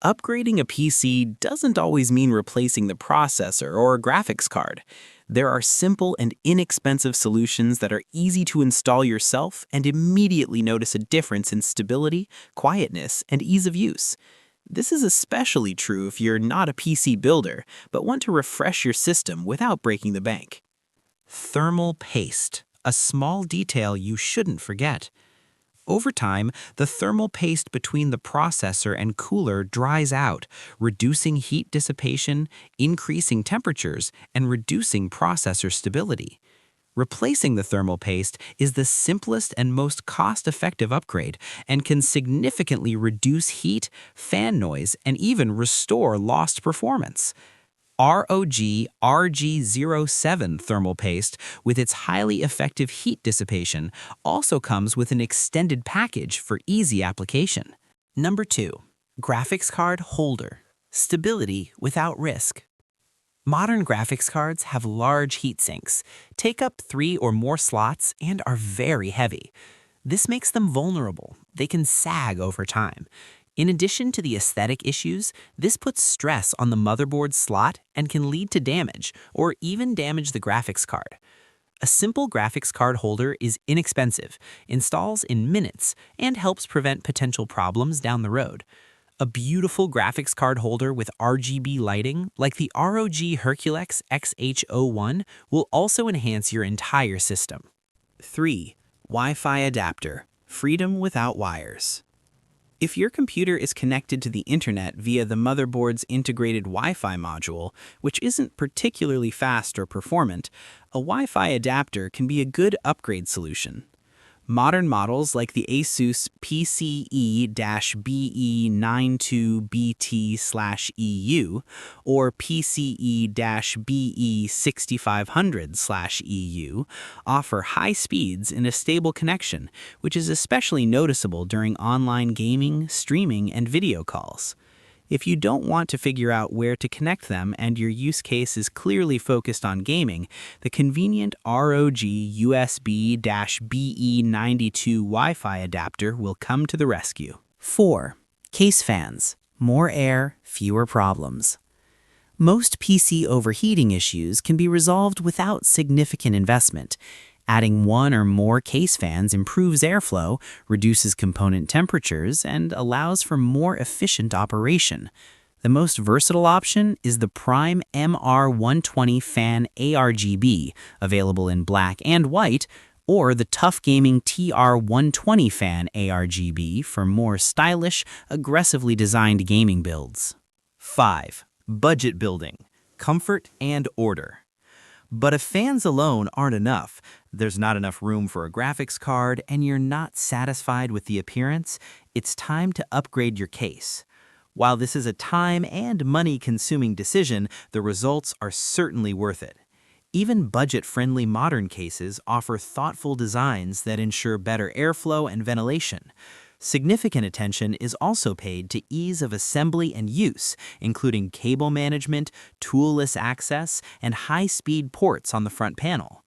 Upgrading a PC doesn't always mean replacing the processor or a graphics card. There are simple and inexpensive solutions that are easy to install yourself and immediately notice a difference in stability, quietness, and ease of use. This is especially true if you're not a PC builder, but want to refresh your system without breaking the bank. Thermal paste, a small detail you shouldn't forget. Over time, the thermal paste between the processor and cooler dries out, reducing heat dissipation, increasing temperatures, and reducing processor stability. Replacing the thermal paste is the simplest and most cost-effective upgrade and can significantly reduce heat, fan noise, and even restore lost performance. ROG RG07 thermal paste, with its highly effective heat dissipation, also comes with an extended package for easy application. Number 2. Graphics card holder. Stability without risk. Modern graphics cards have large heat sinks, take up 3 or more slots, and are very heavy. This makes them vulnerable. They can sag over time. In addition to the aesthetic issues, this puts stress on the motherboard slot and can lead to damage, or even damage the graphics card. A simple graphics card holder is inexpensive, installs in minutes, and helps prevent potential problems down the road. A beautiful graphics card holder with RGB lighting, like the ROG Herculex XH01, will also enhance your entire system. 3. Wi-Fi adapter. Freedom without wires. If your computer is connected to the internet via the motherboard's integrated Wi-Fi module, which isn't particularly fast or performant, a Wi-Fi adapter can be a good upgrade solution. Modern models like the Asus PCE-BE92BT/EU or PCE-BE6500/EU offer high speeds and a stable connection, which is especially noticeable during online gaming, streaming, and video calls. If you don't want to figure out where to connect them and your use case is clearly focused on gaming, the convenient ROG USB-BE92 Wi-Fi adapter will come to the rescue. 4. Case fans. More air, fewer problems. Most PC overheating issues can be resolved without significant investment. Adding 1 or more case fans improves airflow, reduces component temperatures, and allows for more efficient operation. The most versatile option is the Prime MR120 Fan ARGB, available in black and white, or the Tough Gaming TR120 Fan ARGB for more stylish, aggressively designed gaming builds. 5. Budget building. Comfort and order. But if fans alone aren't enough, there's not enough room for a graphics card, and you're not satisfied with the appearance, it's time to upgrade your case. While this is a time and money-consuming decision, the results are certainly worth it. Even budget-friendly modern cases offer thoughtful designs that ensure better airflow and ventilation. Significant attention is also paid to ease of assembly and use, including cable management, tool-less access, and high-speed ports on the front panel.